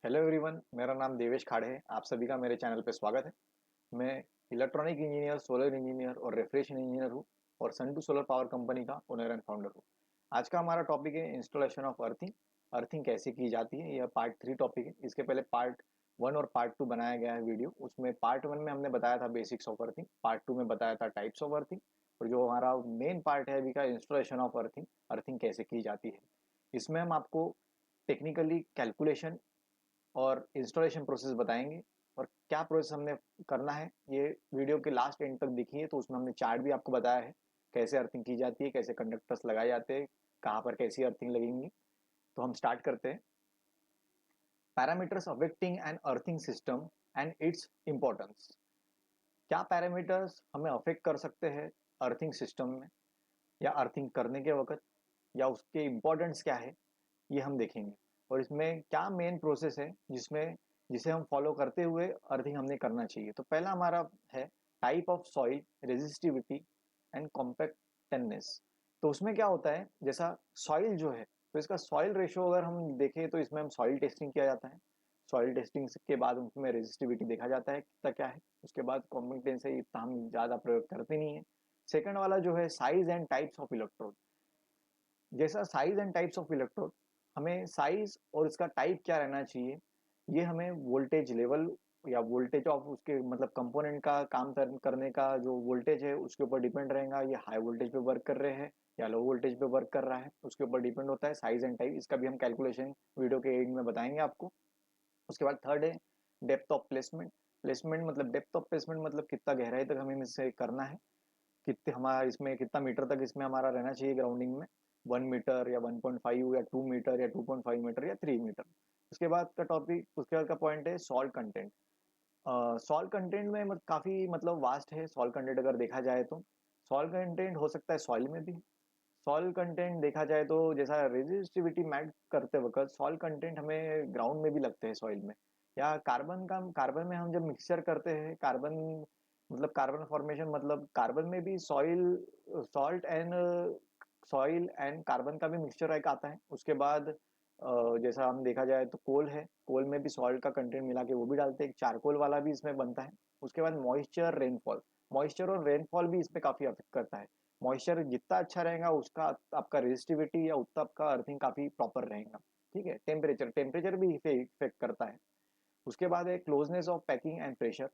Hello everyone, मेरा नाम देवेश खाड़े है। आप सभी का मेरे चैनल पे स्वागत है। मैं इलेक्ट्रॉनिक इंजीनियर, सोलर इंजीनियर और रेफ्रिजरेशन इंजीनियर हूँ और सन टू सोलर पावर कंपनी का ओनर एंड फाउंडर हूँ। आज का हमारा टॉपिक है इंस्टॉलेशन ऑफ अर्थिंग। अर्थिंग कैसे की जाती है, यह पार्ट 3 टॉपिक है। इसके पहले पार्ट 1 और पार्ट 2 बनाया गया है वीडियो। उसमें पार्ट 1 में हमने बताया था बेसिक्स ऑफ अर्थिंग, पार्ट 2 में बताया था टाइप्स ऑफ अर्थिंग, और जो हमारा मेन पार्ट है अभी का इंस्टॉलेशन ऑफ अर्थिंग, अर्थिंग कैसे की जाती है। इसमें हम आपको टेक्निकली कैलकुलेशन और इंस्टॉलेशन प्रोसेस बताएंगे और क्या प्रोसेस हमने करना है। ये वीडियो के लास्ट एंड तक देखिए, तो उसमें हमने चार्ट भी आपको बताया है कैसे अर्थिंग की जाती है, कैसे कंडक्टर्स लगाए जाते हैं, कहाँ पर कैसी अर्थिंग लगेंगी। तो हम स्टार्ट करते हैं। Parameters affecting an earthing system and its importance. क्या पैरामीटर्स हमें अफेक्ट कर सकते हैं अर्थिंग सिस्टम में या अर्थिंग करने के वक्त, या उसके इम्पोर्टेंस क्या है, ये हम देखेंगे। और इसमें क्या मेन प्रोसेस है जिसे हम फॉलो करते हुए अर्थिंग हमने करना चाहिए। तो पहला हमारा है type of soil, resistivity and compactness. तो उसमें क्या होता है, जैसा सॉइल जो है, तो इसका सॉइल रेशो अगर हम देखें तो इसमें हम सॉइल टेस्टिंग किया जाता है। सॉइल टेस्टिंग के बाद उसमें रेजिस्टिविटी देखा जाता है कितना क्या है। उसके बाद कॉम्पैक्टेंस है, इतना हम ज़्यादा प्रयोग करते नहीं है। सेकंड वाला जो है size and types of electrode. जैसा size and types of electrode, हमें साइज और इसका टाइप क्या रहना चाहिए, ये हमें वोल्टेज लेवल या वोल्टेज ऑफ उसके मतलब कंपोनेंट का काम करने का जो वोल्टेज है उसके ऊपर डिपेंड रहेगा। ये हाई वोल्टेज पे वर्क कर रहे हैं या लो वोल्टेज पे वर्क कर रहा है, उसके ऊपर डिपेंड होता है साइज एंड टाइप। इसका भी हम कैलकुलेशन वीडियो के एंड में बताएंगे आपको। उसके बाद थर्ड है डेप्थ ऑफ प्लेसमेंट। प्लेसमेंट मतलब डेप्थ ऑफ प्लेसमेंट मतलब कितना गहराई तक हमें इससे करना है, कितने हमारा इसमें कितना मीटर तक इसमें हमारा रहना चाहिए ग्राउंडिंग में, 1 मीटर या 1.5 या 2 मीटर या 2.5 मीटर या 3 मीटर। उसके बाद का टॉपिक, उसके बाद का पॉइंट है सॉल्ट कंटेंट। सॉल्ट कंटेंट में काफ़ी मतलब वास्ट है सॉल्ट कंटेंट अगर देखा जाए तो। सॉल्ट कंटेंट हो सकता है सॉइल में भी। सॉल्ट कंटेंट देखा जाए तो जैसा रेजिस्टिविटी मैट करते वक्त सॉल्ट कंटेंट हमें ग्राउंड में भी लगते हैं सॉइल में, या कार्बन में हम जब मिक्सचर करते हैं कार्बन मतलब कार्बन फॉर्मेशन मतलब कार्बन में भी सॉइल एंड कार्बन का भी मिक्सचर एक आता है। उसके बाद जैसा हम देखा जाए तो कोल है, कोल में भी सॉल्ट का कंटेंट मिला के वो भी डालते हैं, चारकोल वाला भी इसमें बनता है। उसके बाद मॉइस्चर, रेनफॉल। मॉइस्चर और रेनफॉल भी इसमें काफ़ी अफेक्ट करता है। मॉइस्चर जितना अच्छा रहेगा उसका आपका रेजिस्टिविटी या उतना आपका अर्थिंग काफ़ी प्रॉपर रहेगा। ठीक है। टेम्परेचर, टेम्परेचर भी इफेक्ट करता है। उसके बाद है closeness of packing and pressure.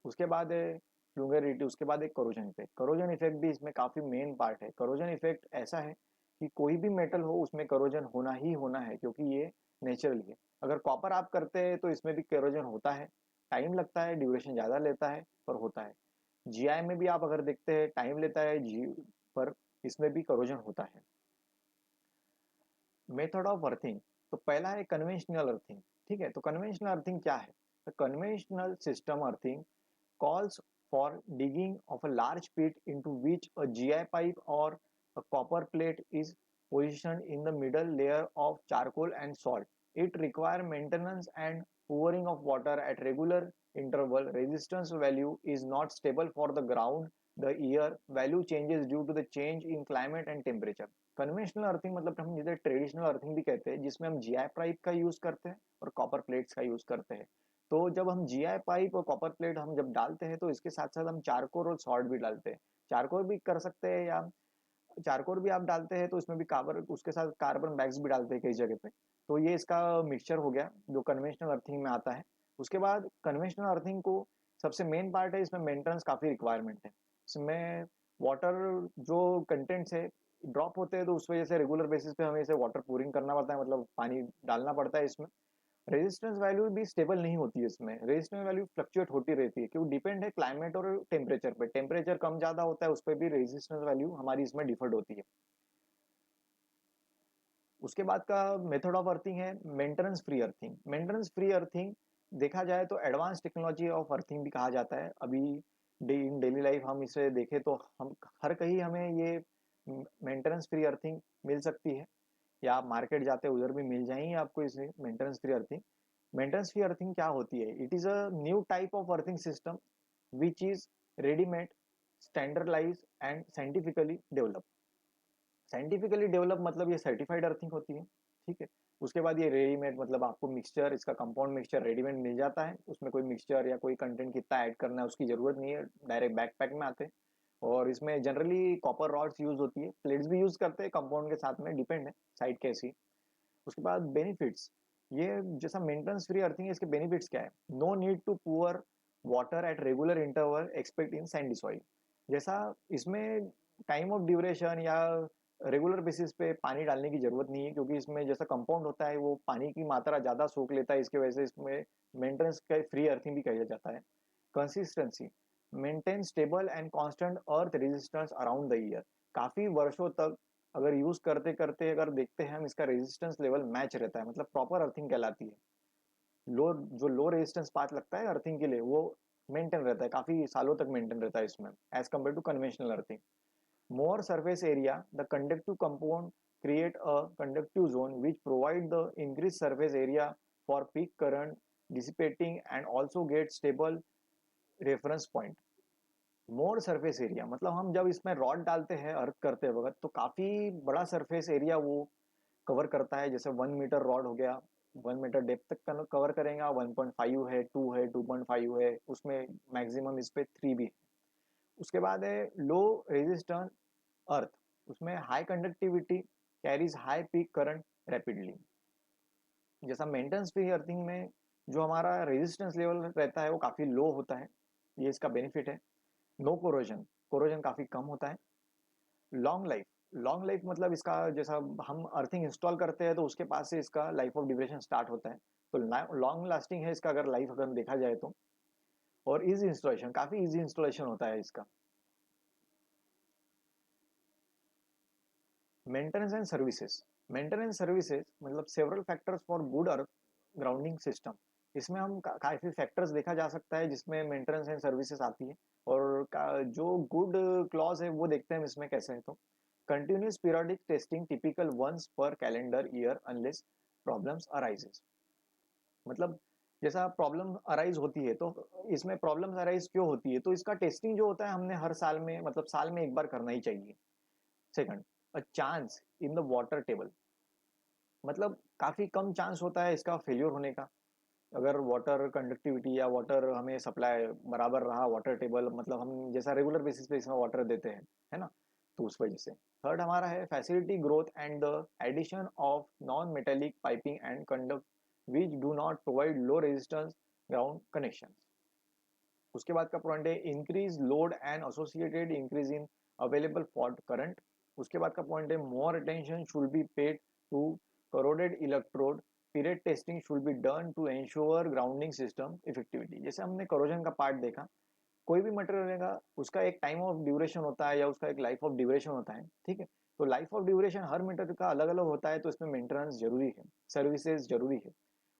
उसके बाद है फ्लूगेरिटी। उसके बाद एक करोजन इफेक्ट। करोजन इफेक्ट भी इसमें काफ़ी मेन पार्ट है। करोजन इफेक्ट ऐसा है कि कोई भी मेटल हो उसमें करोजन होना ही होना है, क्योंकि ये नेचुरली है। अगर कॉपर आप करते हैं तो इसमें भी करोजन होता है, टाइम लगता है, ड्यूरेशन ज़्यादा लेता है, पर होता है। जीआई में भी आप अगर देखते हैं टाइम लेता है जी, पर इसमें भी करोजन होता है। Method of earthing. तो पहला है कन्वेंशनल अर्थिंग। ठीक है, तो कन्वेंशनल अर्थिंग क्या है। तो conventional system earthing calls for digging of a large pit into which a GI pipe or a copper plate is positioned in the middle layer of charcoal and salt. It requires maintenance and pouring of water at regular interval. Resistance value is not stable for the ground. The year value changes due to the change in climate and temperature. Conventional earthing मतलब हम जिसे traditional earthing भी कहते हैं, जिसमें हम GI pipe का use करते हैं और कॉपर प्लेट्स का यूज करते हैं। तो जब हम जीआई पाइप और कॉपर प्लेट हम जब डालते हैं तो इसके साथ साथ हम चारकोल और सॉल्ट भी डालते हैं। चारकोल भी कर सकते हैं, या चारकोल भी आप डालते हैं तो इसमें भी कार्बन, उसके साथ कार्बन बैग्स भी डालते हैं कई जगह पे। तो ये इसका मिक्सचर हो गया जो कन्वेंशनल अर्थिंग में आता है। उसके बाद कन्वेंशनल अर्थिंग को सबसे मेन पार्ट है, इसमें मेंटेनेंस काफ़ी रिक्वायरमेंट है। इसमें वाटर जो कंटेंट्स है ड्रॉप होते हैं, तो उस वजह से रेगुलर बेसिस पे हमें इसे वाटर पूरिंग करना पड़ता है, मतलब पानी डालना पड़ता है इसमें। रेजिस्टेंस वैल्यू भी स्टेबल नहीं होती है इसमें, रेजिस्टेंस वैल्यू फ्लक्चुएट होती रहती है, क्योंकि डिपेंड है क्लाइमेट और टेम्परेचर पे। टेम्परेचर कम ज़्यादा होता है उस पर भी रेजिस्टेंस वैल्यू हमारी इसमें डिफर्ड होती है। उसके बाद का मेथड ऑफ अर्थिंग है maintenance free earthing. Maintenance free earthing देखा जाए तो एडवांस टेक्नोलॉजी ऑफ अर्थिंग भी कहा जाता है। अभी इन डेली लाइफ हम इसे देखें तो हम हर कहीं हमें ये मेंटेनेंस फ्री अर्थिंग मिल सकती है, या आप मार्केट जाते हैं उधर भी मिल जाएंगे आपको इसे maintenance free earthing. Maintenance free earthing क्या होती है, it is a new type of earthing system which is readymade, standardize and scientifically develop. Scientifically develop मतलब ये सर्टिफाइड अर्थिंग होती है। ठीक है। उसके बाद ये रेडीमेड, मतलब आपको मिक्सचर, इसका कंपाउंड मिक्सचर रेडीमेड मिल जाता है, उसमें कोई मिक्सचर या कोई कंटेंट कितना ऐड करना है उसकी ज़रूरत नहीं है, डायरेक्ट बैकपैक में आते हैं। और इसमें जनरली कॉपर रॉड्स यूज़ होती है, प्लेट्स भी यूज़ करते हैं कंपाउंड के साथ में, डिपेंड है साइड कैसी। उसके बाद बेनिफिट्स, ये जैसा मेंटेनेंस फ्री अर्थिंग है, इसके बेनिफिट्स क्या है? No need to pour water at regular interval expect in sandy soil. जैसा इसमें टाइम ऑफ ड्यूरेशन या रेगुलर बेसिस पे पानी डालने की जरूरत नहीं है, क्योंकि इसमें जैसा कंपाउंड होता है वो पानी की मात्रा ज़्यादा सोख लेता है, इसकी वजह से इसमें मेंटेनेंस का फ्री अर्थिंग भी कहा जाता है। Consistency, maintain stable and constant earth resistance around the year. काफ़ी वर्षों तक अगर यूज करते करते अगर देखते हैं हम, इसका रेजिस्टेंस लेवल मैच रहता है, मतलब प्रॉपर अर्थिंग कहलाती है। लो, जो लो रेजिस्टेंस पाथ लगता है अर्थिंग के लिए, वो मेंटेन रहता है, काफी सालों तक मेंटेन रहता है इसमें, as compare to conventional earthing. More surface area, the conductive compound create a conductive zone which provide the increased surface area for peak current dissipating and also get stable reference point। More surface area मतलब हम जब इसमें rod डालते हैं अर्थ करते वक्त, तो काफी बड़ा सरफेस एरिया वो कवर करता है। जैसे 1 मीटर रॉड हो गया, 1 मीटर डेप्थ तक कवर करेगा, 1.5 है, 2 है, 2.5 है, उसमें मैक्सिमम इस पे 3 भी है। उसके बाद है लो रेजिस्टेंस अर्थ, उसमें high conductivity carries high peak current rapidly. जैसा मेंटेनेंस फ्री अर्थिंग में जो हमारा रेजिस्टेंस लेवल रहता है वो काफ़ी लो होता है, ये इसका बेनिफिट है। नो कोरोजन, कोरोजन काफ़ी कम होता है। लॉन्ग लाइफ, लॉन्ग लाइफ मतलब इसका जैसा हम अर्थिंग इंस्टॉल करते हैं तो उसके पास से इसका लाइफ ऑफ ड्यूरेशन स्टार्ट होता है, तो लॉन्ग लास्टिंग है इसका अगर लाइफ अगर देखा जाए तो। और इजी इंस्टॉलेशन, काफ़ी इजी इंस्टॉलेशन होता है इसका। Maintenance and services, maintenance services मतलब several factors for good earth grounding system. इसमें हम काफ़ी फैक्टर्स देखा जा सकता है जिसमें मेंटेनेंस एंड सर्विसेज आती है। और जो गुड क्लॉज है वो देखते हैं हम इसमें कैसे है। तो continuous periodic testing typical once per calendar year unless problems arises. मतलब जैसा प्रॉब्लम अराइज होती है तो इसमें प्रॉब्लम्स अराइज क्यों होती है, तो इसका टेस्टिंग जो होता है हमने हर साल में, मतलब साल में एक बार करना ही चाहिए। Second, a chance in the water table, मतलब काफी कम चांस होता है इसका फेल्योर होने का। अगर वाटर कंडक्टिविटी या वाटर हमें सप्लाई बराबर रहा, वाटर टेबल मतलब हम जैसा रेगुलर बेसिस पे इसमें वाटर देते हैं, है ना, तो उस वजह से। थर्ड हमारा है facility growth and the addition of non metallic piping and conduct which do not provide low resistance ground connection. उसके बाद का पॉइंट है increase load and associated increase in available fault current. उसके बाद का पॉइंट है more attention should be paid to corroded electrode, period testing should be done to ensure grounding system effectivity. जैसे हमने करोजन का पार्ट देखा, कोई भी मटेरियल रहेगा उसका एक टाइम ऑफ ड्यूरेशन होता है या उसका एक लाइफ ऑफ ड्यूरेशन होता है, ठीक है। तो लाइफ ऑफ ड्यूरेशन हर मीटर का अलग अलग होता है, तो इसमें मेंटेनेंस जरूरी है, सर्विसेज जरूरी है।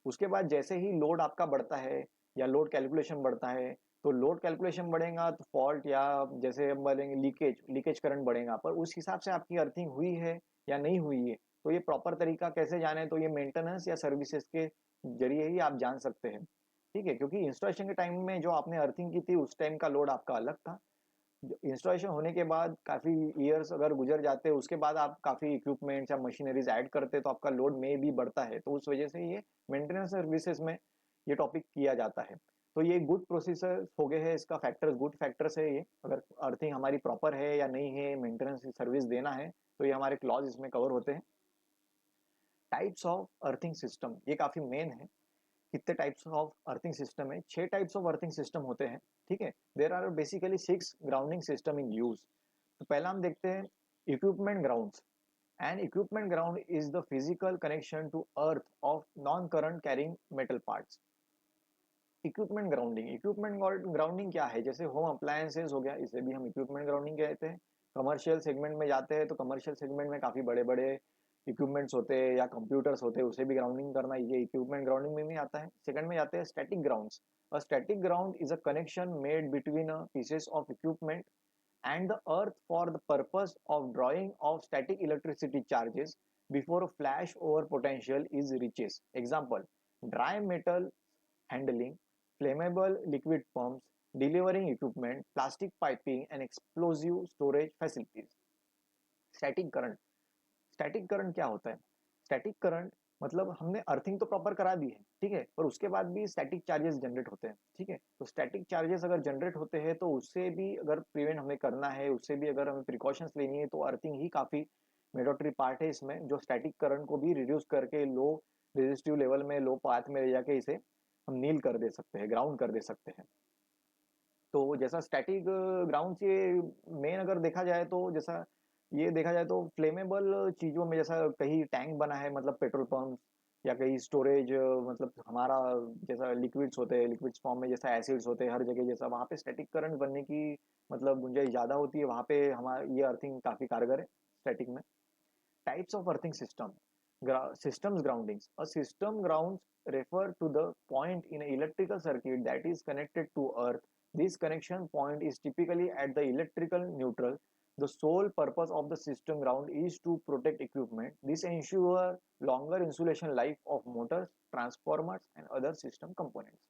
उसके बाद जैसे ही लोड आपका बढ़ता है या लोड कैलकुलेशन बढ़ता है, तो लोड कैलकुलेशन बढ़ेगा तो फॉल्ट या जैसे हम बोलेंगे लीकेज, लीकेज करंट बढ़ेगा, पर उस हिसाब से आपकी अर्थिंग हुई है या नहीं हुई है, तो ये प्रॉपर तरीका कैसे जाने, तो ये मेंटेनेंस या सर्विसेज के जरिए ही आप जान सकते हैं, ठीक है। क्योंकि इंस्टॉलेशन के टाइम में जो आपने अर्थिंग की थी उस टाइम का लोड आपका अलग था, इंस्टॉलेशन होने के बाद काफ़ी ईयर्स अगर गुजर जाते हैं उसके बाद आप काफ़ी इक्विपमेंट्स या मशीनरीज ऐड करते हैं, तो आपका लोड में भी बढ़ता है, तो उस वजह से ये मेंटेनेंस सर्विसेज में ये टॉपिक किया जाता है। तो ये गुड प्रोसीजर हो गए हैं, इसका फैक्टर्स गुड फैक्टर्स है ये, अगर अर्थिंग हमारी प्रॉपर है या नहीं है, मेंटेनेंस सर्विस देना है, तो ये हमारे क्लॉज इसमें कवर होते हैं। टाइप्स ऑफ अर्थिंग सिस्टम, ये काफ़ी मेन है। कितने टाइप्स ऑफ अर्थिंग सिस्टम है? 6 टाइप्स ऑफ अर्थिंग सिस्टम होते हैं, ठीक है। There are basically 6 grounding system in use. तो पहला हम देखते हैं equipment grounds. And equipment ground is the physical connection to earth of non current carrying metal parts. Equipment grounding, equipment grounding क्या है? जैसे होम अप्लायंसेज हो गया, इसे भी हम इक्विपमेंट ग्राउंडिंग कहते हैं। कमर्शियल सेगमेंट में जाते हैं तो कमर्शियल सेगमेंट में काफ़ी बड़े बड़े इक्विपमेंट्स होते हैं या कंप्यूटर्स होते हैं, उसे भी ग्राउंडिंग करना ये इक्विपमेंट ग्राउंडिंग में भी आता है। सेकंड में जाते हैं static grounds. A static ground is a connection made between a pieces of equipment and the earth for the purpose of drawing of static electricity charges before a flash over potential is reaches. Example, dry metal handling, flammable liquid pumps, delivering equipment, plastic piping and explosive storage facilities. Static current, static current क्या होता है? Static current मतलब हमने earthing तो proper करा दी है, ठीक है, पर उसके बाद भी स्टैटिक चार्जेस जनरेट होते हैं, ठीक है। तो स्टैटिक चार्जेस अगर जनरेट होते हैं तो उससे भी अगर प्रिवेंट हमें करना है, उससे भी अगर हमें प्रिकॉशंस लेनी है, तो अर्थिंग ही काफी मैंडेटरी पार्ट है इसमें, जो स्टैटिक करंट को भी रिड्यूस करके लो रेजिस्टिव लेवल में, लो पाथ में ले जाके इसे हम नील कर दे सकते हैं, ग्राउंड कर दे सकते हैं। तो जैसा स्टैटिक ग्राउंड से मेन अगर देखा जाए तो जैसा ये देखा जाए तो फ्लेमेबल चीजों में जैसा कहीं टैंक बना है, मतलब पेट्रोल पंप, या कहीं स्टोरेज, मतलब हमारा जैसा लिक्विड्स होते हैं, लिक्विड्स फॉर्म में जैसा एसिड्स होते हैं हर जगह, जैसा वहाँ पे स्टैटिक करंट बनने की मतलब गुंजाइश ज्यादा होती है, वहाँ पे हमारा ये अर्थिंग काफी कारगर है स्टैटिक में। Types of earthing system. Systems groundings. A system grounds refer to the point in an electrical circuit that is connected to earth. This connection point is typically at the electrical neutral. The sole purpose of the system ground is to protect equipment. This ensures longer insulation life of motors, transformers and other system components.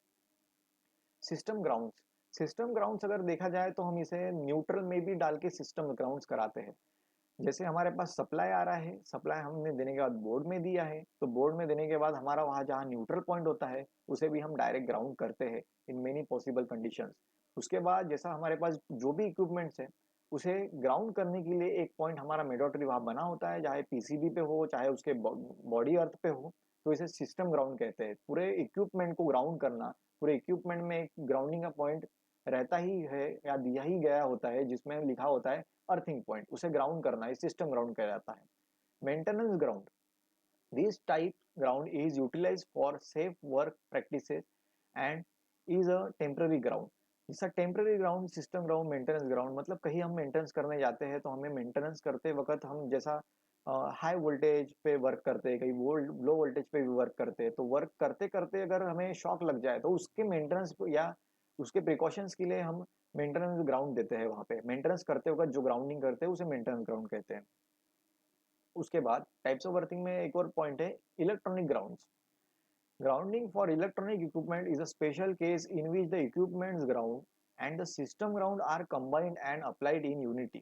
System grounds, system grounds अगर देखा जाए तो हम इसे neutral में भी डाल के सिस्टम ग्राउंड्स कराते हैं। जैसे हमारे पास सप्लाई आ रहा है, सप्लाई हमने देने के बाद बोर्ड में दिया है, तो बोर्ड में देने के बाद हमारा वहाँ जहाँ न्यूट्रल पॉइंट होता है उसे भी हम डायरेक्ट ग्राउंड करते हैं इन मेनी पॉसिबल कंडीशंस। उसके बाद जैसा हमारे पास जो भी इक्विपमेंट्स है उसे ग्राउंड करने के लिए एक पॉइंट हमारा मेडोटरी वहाँ बना होता है, चाहे पीसीबी पे हो चाहे उसके बॉडी अर्थ पे हो, तो इसे सिस्टम ग्राउंड कहते हैं। पूरे इक्विपमेंट को ग्राउंड करना, पूरे इक्विपमेंट में एक ग्राउंडिंग का पॉइंट रहता ही है या दिया ही गया होता है जिसमें लिखा होता है अर्थिंग पॉइंट, उसे ग्राउंड करना, इस सिस्टम ग्राउंड कहा जाता है। Maintenance ground, this type ground is utilised for safe work practices and is a temporary ground. जैसा temporary ground, system ground, maintenance ground, मतलब कहीं हम मेंटेनेंस करने जाते हैं तो हमें मेंटेनेंस करते वक्त हम जैसा हाई वोल्टेज पे वर्क करते हैं, कहीं लो वोल्टेज पे भी वर्क करते हैं, तो वर्क करते करते अगर हमें शॉक लग जाए तो उसके मेंटेनेंस या उसके प्रिकॉशंस के लिए हम मेंटेनेंस ग्राउंड देते हैं। वहां पे मेंटेनेंस करते वक्त जो ग्राउंडिंग करते हैं उसे मेंटेनेंस ग्राउंड कहते हैं। उसके बाद टाइप्स ऑफ अर्थिंग में एक और पॉइंट है electronic grounds. Grounding for electronic equipment is a special case in which the equipment's ground and the system ground are combined and applied in unity.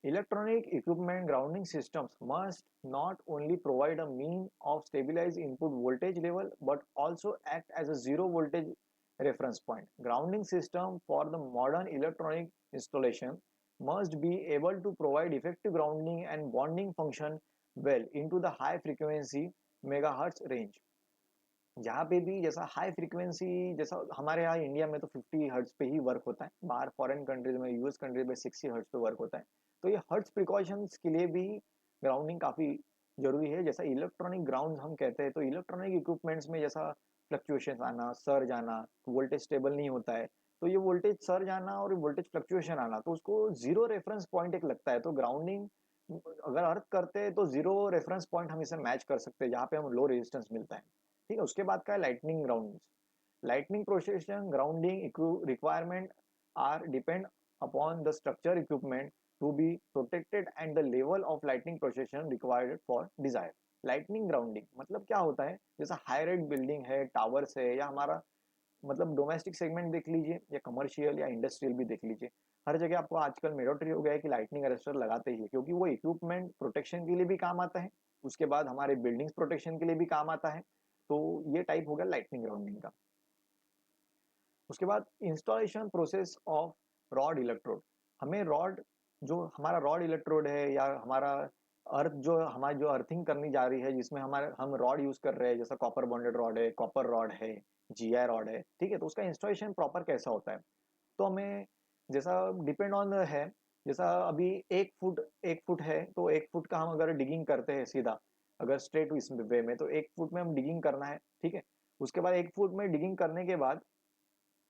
Electronic equipment grounding systems must not only provide a mean of stabilized input voltage level but also act as a zero voltage reference point. Grounding system for the modern electronic installation must be able to provide effective grounding and bonding function well into the high frequency megahertz range. जहाँ पे भी जैसा high frequency, जैसा हमारे यहाँ India में तो 50 hertz पे ही वर्क होता है, बाहर फॉरेन कंट्रीज में, यूएस कंट्रीज में 60 हर्ट्ज पे वर्क होता है। तो ये हर्ट्ज प्रिकॉशंस के लिए भी ग्राउंडिंग काफी जरूरी है। जैसा इलेक्ट्रॉनिक ग्राउंड हम कहते हैं, तो इलेक्ट्रॉनिक इक्विपमेंट्स में जैसा फ्लक्चुएशन आना, सर्ज आना, वोल्टेज स्टेबल नहीं होता है, तो ये वोल्टेज सर्ज आना और वोल्टेज फ्लक्चुएशन आना, तो उसको जीरो रेफरेंस पॉइंट एक लगता है। तो ग्राउंडिंग अगर अर्थ करते हैं तो जीरो रेफरेंस पॉइंट हम इसे मैच कर सकते हैं जहाँ पे हम लो रेजिस्टेंस मिलता है, ठीक है। उसके बाद का है lightning ground. Lightning protection grounding requirement are depend upon the structure equipment to be protected and the level of lightning protection required for desire. Lightning grounding मतलब क्या होता है, जैसा हाई रेट बिल्डिंग है, टावर्स है, या हमारा मतलब डोमेस्टिक सेगमेंट देख लीजिए या कमर्शियल या इंडस्ट्रियल भी देख लीजिए, हर जगह आपको आजकल मैंडेटरी हो गया है कि लाइटनिंग अरेस्टर लगाते ही है, क्योंकि वो इक्विपमेंट प्रोटेक्शन के लिए भी काम आता है, उसके बाद हमारे बिल्डिंग्स प्रोटेक्शन के लिए भी काम आता है। तो ये टाइप हो गया लाइटनिंग ग्राउंडिंग का। उसके बाद installation process of rod electrode. हमें रॉड, जो हमारा रॉड इलेक्ट्रोड है या हमारा अर्थ, जो हमारी जो अर्थिंग करनी जा रही है जिसमें हमारे हम रॉड यूज कर रहे हैं, जैसा कॉपर बॉन्डेड रॉड है, कॉपर रॉड है, जीआई रॉड है, ठीक है, तो उसका इंस्टॉलेशन प्रॉपर कैसा होता है, तो हमें जैसा डिपेंड ऑन है, जैसा अभी 1 फुट 1 फुट है, तो 1 फुट का हम अगर डिगिंग करते हैं सीधा, अगर स्ट्रेट इस वे में, तो 1 फुट में हम डिगिंग करना है, ठीक है। उसके बाद 1 फुट में डिगिंग करने के बाद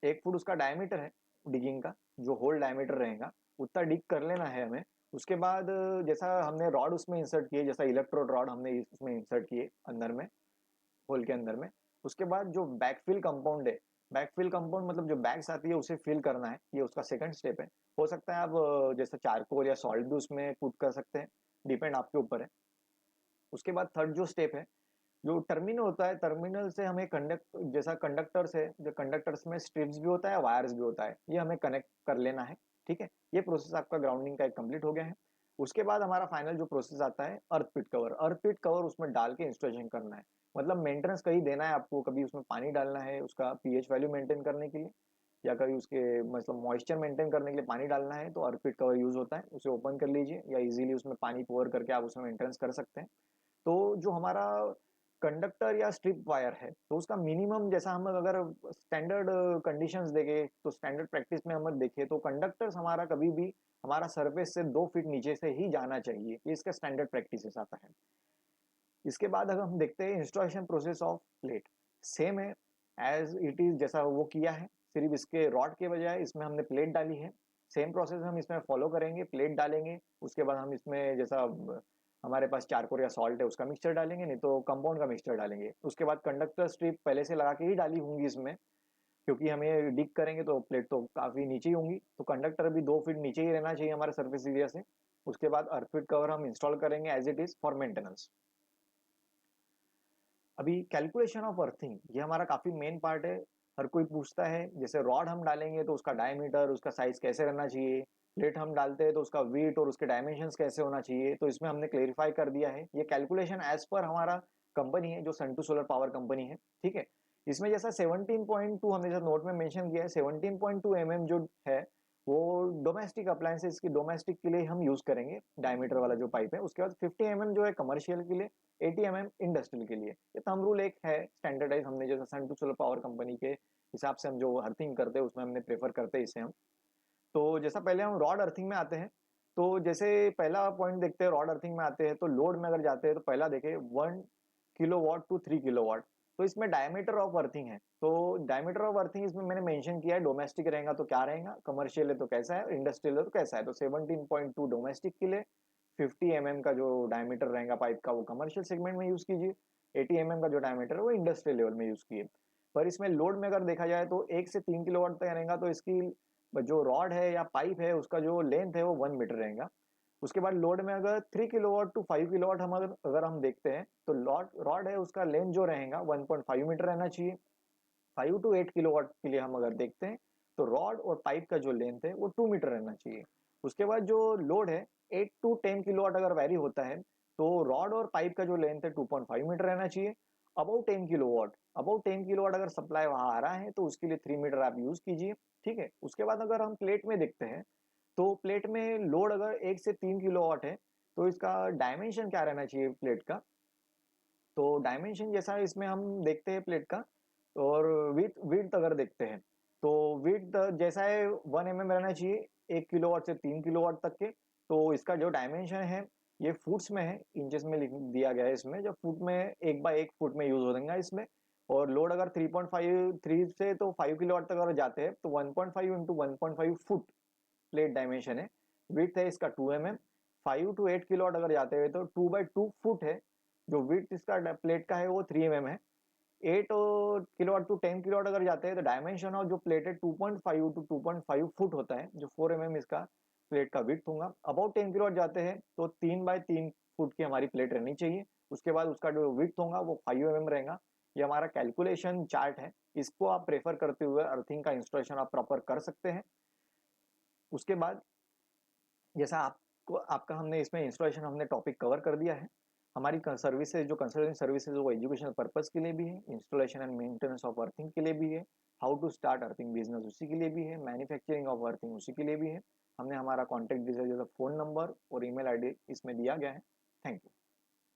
1 फुट उसका डायमीटर है डिगिंग का, जो होल डायमीटर रहेगा उतना डिग कर लेना है हमें। उसके बाद जैसा हमने रॉड उसमें इंसर्ट किए, जैसा इलेक्ट्रोड रॉड हमने उसमें इंसर्ट किए अंदर में, होल के अंदर में, उसके बाद जो बैकफिल कंपाउंड है, बैकफिल कंपाउंड मतलब जो बैग्स आती है उसे फिल करना है, ये उसका सेकंड स्टेप है। हो सकता है आप जैसा चारकोल या सॉल्ट भी उसमें पुट कर सकते हैं, डिपेंड आपके ऊपर है। उसके बाद थर्ड जो स्टेप है, जो टर्मिनल होता है, टर्मिनल से हमें कंडक्ट, जैसा कंडक्टर्स है, जो कंडक्टर्स में स्ट्रिप्स भी होता है, वायर्स भी होता है, ये हमें कनेक्ट कर लेना है, ठीक है। ये प्रोसेस आपका ग्राउंडिंग का एक कंप्लीट हो गया है। उसके बाद हमारा फाइनल जो प्रोसेस आता है अर्थ पिट कवर। अर्थ पिट कवर उसमें डाल के इंस्टॉलेशन करना है, मतलब मेंटेनेंस कहीं देना है आपको, कभी उसमें पानी डालना है उसका पीएच वैल्यू मेंटेन करने के लिए, या कभी उसके मतलब मॉइस्चर मेंटेन करने के लिए पानी डालना है तो अर्थ पिट कवर यूज होता है। उसे ओपन कर लीजिए या इजीली उसमें पानी पोर करके आप उसमें मेंटेनेंस कर सकते हैं। तो जो हमारा कंडक्टर या स्ट्रिप वायर है तो उसका मिनिमम, जैसा हम अगर स्टैंडर्ड कंडीशंस देखें तो स्टैंडर्ड प्रैक्टिस में हम देखें तो कंडक्टर्स हमारा कभी भी हमारा सरफेस से 2 फीट नीचे से ही जाना चाहिए, ये इसका स्टैंडर्ड प्रैक्टिस आता है। इसके बाद अगर हम देखते हैं installation process of plate, same है एज इट इज जैसा वो किया है, सिर्फ इसके रॉड के बजाय इसमें हमने प्लेट डाली है। सेम प्रोसेस हम इसमें फॉलो करेंगे, प्लेट डालेंगे, उसके बाद हम इसमें जैसा हमारे पास चारकोल या सॉल्ट है उसका मिक्सचर डालेंगे, नहीं तो कंपाउंड का मिक्सचर डालेंगे। उसके बाद कंडक्टर स्ट्रिप पहले से लगा के ही डाली होंगी इसमें, क्योंकि हमें डिग करेंगे तो प्लेट तो काफी नीचे ही होंगी, तो कंडक्टर भी 2 फीट नीचे ही रहना चाहिए हमारे सर्फेस एरिया से। उसके बाद अर्थक्वेक कवर हम इंस्टॉल करेंगे as it is for maintenance. अभी कैलकुलेशन ऑफ अर्थिंग, ये हमारा काफी मेन पार्ट है। हर कोई पूछता है जैसे रॉड हम डालेंगे तो उसका डायमीटर, उसका साइज कैसे रहना चाहिए, प्लेट हम डालते हैं तो उसका वेट और उसके डायमेंशंस कैसे होना चाहिए, तो इसमें हमने क्लेरिफाई कर दिया है। ये कैलकुलेशन एज पर हमारा कंपनी है जो सन2 सोलर पावर कंपनी है, ठीक है। इसमें जैसा 17.2 हमने जो नोट में मेंशन किया है, 17.2 जो है वो डोमेस्टिक अप्लायंसेस की, डोमेस्टिक के लिए हम यूज करेंगे डायमीटर वाला जो पाइप है। उसके बाद 50 जो है कमर्शियल के लिए, 80 इंडस्ट्रियल के लिए। ये थंब रूल एक है स्टैंडर्डाइज, हमने जैसे सन2 सोलर पावर कंपनी के हिसाब से हम जो अर्थिंग करते हैं उसमें हमने प्रेफर करते हैं इसे हम। तो जैसा पहले हम रॉड अर्थिंग में आते हैं, तो जैसे पहला पॉइंट देखते हैं रॉड अर्थिंग में आते हैं तो लोड में अगर जाते हैं तो पहला देखें 1 किलोवाट टू 3 किलोवाट। तो इसमें डायमीटर ऑफ अर्थिंग है, तो डायमीटर ऑफ अर्थिंग इसमें मैंने मेंशन किया है, डोमेस्टिक रहेगा तो क्या रहेगा, कमर्शियल है तो कैसा है, इंडस्ट्रियल है तो कैसा है। तो 17.2 डोमेस्टिक के लिए, 50 का जो डायमीटर रहेगा पाइप का वो कमर्शियल सेगमेंट में यूज कीजिए, 80 का जो डायमीटर है वो इंडस्ट्रियल लेवल में यूज कीजिए। पर इसमें लोड में अगर देखा जाए तो 1 से 3 किलोवाट तक रहेगा, तो इसकी जो रॉड है या पाइप है उसका जो लेंथ है वो 1 मीटर रहेगा। उसके बाद लोड में अगर 3 किलोवाट टू 5 किलोवाट हम अगर हम देखते हैं तो लॉड रॉड है उसका लेंथ जो रहेगा 1.5 मीटर रहना चाहिए। 5 to 8 किलोवाट के लिए हम अगर देखते हैं तो रॉड और पाइप का जो लेंथ है वो 2 मीटर रहना चाहिए। उसके बाद जो लोड है 8 to 10 किलोवाट अगर वैरी होता है तो रॉड और पाइप का जो लेंथ है 2.5 मीटर रहना चाहिए। अबाउट 10 किलोवाट अगर सप्लाई वहां आ रहा है तो उसके लिए 3 मीटर आप यूज कीजिए, ठीक है। उसके बाद अगर हम प्लेट में देखते हैं तो प्लेट में लोड अगर 1 से 3 किलोवाट है तो इसका डायमेंशन क्या रहना चाहिए प्लेट का। तो डायमेंशन जैसा इसमें हम देखते हैं प्लेट का, और विथ विड्थ अगर देखते हैं तो विड्थ जैसा है 1 रहना चाहिए 1 किलोवाट से 3 किलोवाट तक के। तो इसका जो डायमेंशन है ये फुट्स में है, इंचेस में लिख दिया गया है इसमें, जब फुट में 1 बाय 1 फुट में यूज हो देगा इसमें। और लोड अगर 3.5 से तो 5 किलोवाट तक अगर जाते हैं तो 1.5 into 1.5 फुट प्लेट डायमेंशन है। विड्थ है इसका 2 5 to 8 किलोवाट अगर जाते हैं तो 2 बाय 2 फुट है। जो विड्थ इसका प्लेट का है वो 3 है। 8 किलोवाट टू 10 किलोवाट अगर जाते हैं तो डायमेंशन ऑफ जो प्लेट है 2.5 to 2.5 फुट होता है, जो 4 इसका प्लेट का विड्थ होगा। अबाउट 10 किलोवाट जाते हैं तो 3 बाय 3 फुट की हमारी प्लेट रहनी चाहिए। उसके बाद उसका जो विड्थ होगा वो 5 रहेगा। ये हमारा कैलकुलेशन चार्ट है, इसको आप प्रेफर करते हुए अर्थिंग का इंस्टॉलेशन आप प्रॉपर कर सकते हैं। उसके बाद जैसा आपको आपका हमने इसमें इंस्टॉलेशन हमने टॉपिक कवर कर दिया है। हमारी सर्विसेज जो कंसल्टिंग सर्विसेज वो एजुकेशनल पर्पस के लिए भी है, installation and maintenance of earthing के लिए भी है, how to start earthing business उसी के लिए भी है, मैन्युफैक्चरिंग ऑफ अर्थिंग उसी के लिए भी है। हमने हमारा कॉन्टैक्ट डिटेल जैसा फ़ोन नंबर और ईमेल आईडी इसमें दिया गया है। Thank you.